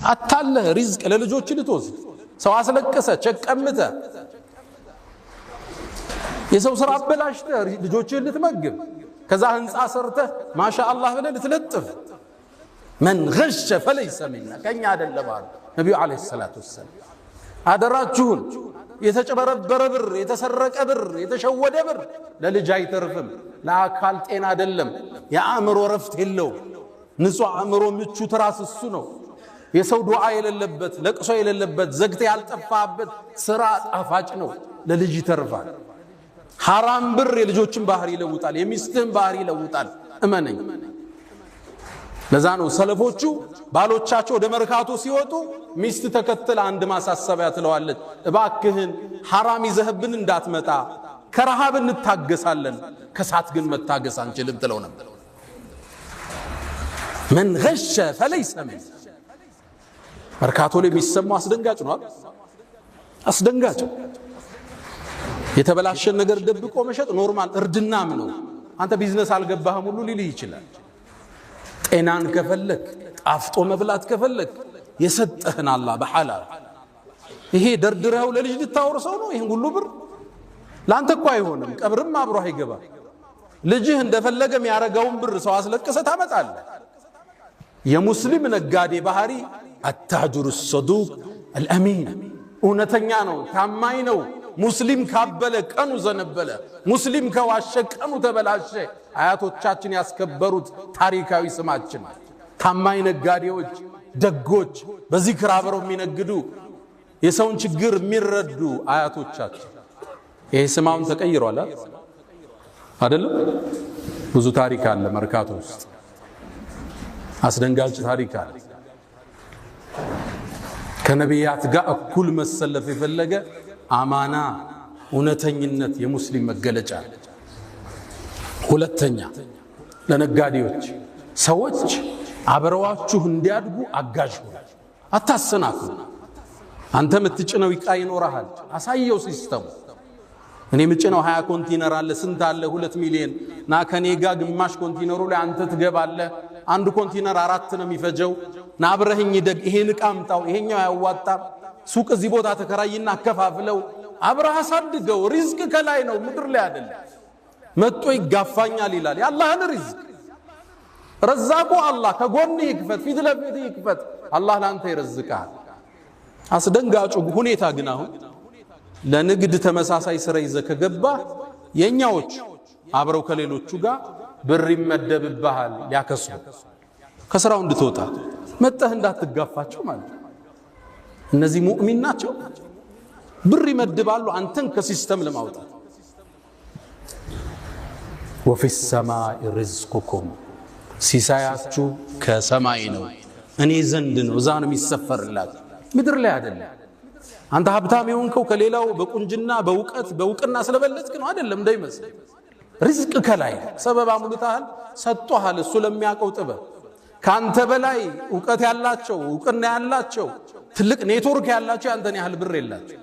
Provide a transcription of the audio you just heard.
አታለህ ሪዝቅ ለልጆች ልትወስድ ሰው አስለቀሰ ቸቀምተ የሰው ስራ አበላሽተ ልጆችን ልትመግብ ከዛ ህንጻ ሰርተ ማሻአላህ ብለህ ልትለጥፍ من غش فليس منا ከኛ አይደለም አሉ ነብዩ አለይሂ ሰላቱ ወሰለም። አደራችሁን የተጨበረበረ ብር የተሰረቀ ብር የተሸወደ ብር ለልጅ አይተርፍም። ለአካል ጤና አይደለም፣ የአእምሮ ረፍት የለው። ንጹህ አእምሮ ምቹ ትራስ እሱ ነው። የሰው ዱዓ የሌለበት ለቅሶ የሌለበት ዘግተ ያልጠፋበት ስራ ጣፋጭ ነው፣ ለልጅ ይተርፋል። ሐራም ብር የልጆችን ባህሪ ይለውጣል፣ የሚስትህን ባህሪ ይለውጣል። እመነኝ። ለዛ ነው ሰለፎቹ ባሎቻቸው ወደ መርካቶ ሲወጡ ሚስት ተከተለ አንድ ማሳሰቢያ ትለዋለች፣ እባክህን ሐራም ይዘህብን እንዳትመጣ፣ ከረሃብ እንታገሳለን ከሳት ግን መታገስ አንችልም ትለው ነበር። من غش فليس من መርካቶ ላይ የሚሰማው አስደንጋጭ ነው። አስደንጋጭ የተበላሸን ነገር ደብቆ መሸጥ ኖርማል እርድናም ነው። አንተ ቢዝነስ አልገባህም ሁሉ ሊል ይችላል። ጤናን ከፈለክ ጣፍጦ መብላት ከፈለክ የሰጠህን አላህ በሐላል ይሄ ደርድረው ለልጅ ልታወርሰው ነው። ይሄን ሁሉ ብር ላንተ እኮ አይሆንም፣ ቀብርም አብሮ አይገባ። ልጅህ እንደፈለገ የሚያረጋውን ብር ሰው አስለቀሰ ታመጣለህ። የሙስሊም ነጋዴ ባህሪ التاجر الصدوق الأمين እውነተኛ ነው፣ ታማኝ ነው። ሙስሊም ካበለ ቀኑ ዘነበለ፣ ሙስሊም ከዋሸ ቀኑ ተበላሸ። አያቶቻችን ያስከበሩት ታሪካዊ ስማችን ታማኝ ነጋዴዎች፣ ደጎች፣ በዚክር አብረው የሚነግዱ የሰውን ችግር የሚረዱ አያቶቻችን። ይሄ ስማውን ተቀይሯል አይደለም? ብዙ ታሪክ አለ መርካቶ ውስጥ፣ አስደንጋጭ ታሪክ አለ። ከነቢያት ጋር እኩል መሰለፍ የፈለገ አማና እውነተኝነት የሙስሊም መገለጫ። ሁለተኛ ለነጋዴዎች ሰዎች አብረዋችሁ እንዲያድጉ አጋዥ ሁኑ፣ አታሰናክሉ። አንተ የምትጭነው ዕቃ ይኖርሃል፣ አሳየው ሲስተሙ። እኔ የምጭነው 20 ኮንቲነር አለ፣ ስንት አለ? 2 ሚሊዮን ና ከኔ ጋር ግማሽ ኮንቲነሩ ላይ አንተ ትገባለህ። አንድ ኮንቲነር 4 ነው የሚፈጀው። ና አብረህኝ ደግ፣ ይሄን ዕቃ አምጣው፣ ይሄኛው ያዋጣም፣ ሱቅ እዚህ ቦታ ተከራይና አከፋፍለው፣ አብረህ አሳድገው። ሪዝቅ ከላይ ነው፣ ምድር ላይ አይደለም። መጥቶ ይጋፋኛል ይላል። የአላህን ሪዝቅ ረዛቁ አላህ ከጎንህ ይክፈት፣ ፊት ለፊት ይክፈት። አላህ ላንተ ይረዝቃል። አስደንጋጩ ሁኔታ ግን አሁን ለንግድ ተመሳሳይ ስራ ይዘህ ከገባ የኛዎች አብረው ከሌሎቹ ጋር ብር ይመደብብሃል ሊያከስሩ፣ ከስራው እንድትወጣ መጣህ እንዳትጋፋቸው ማለት ነው። እነዚህ ሙእሚን ናቸው። ብር ይመድባሉ አንተን ከሲስተም ለማውጣት። ወፊ السماء رزقكم ሲሳያችሁ ከሰማይ ነው፣ እኔ ዘንድ ነው፣ እዛ ነው የሚሰፈርላችሁ፣ ምድር ላይ አይደለም። አንተ ሀብታም የሆንከው ከሌላው በቁንጅና በእውቅና ስለበለጥክ ነው አይደለም እንዳይመስል። ሪዝቅ ከላይ ሰበብ አሙልታል ሰጥቷል። እሱ ለሚያውቀው ጥበብ ካንተ በላይ ዕውቀት ያላቸው ዕውቅና ያላቸው ትልቅ ኔትወርክ ያላቸው አንተን ያህል ብር የላቸው።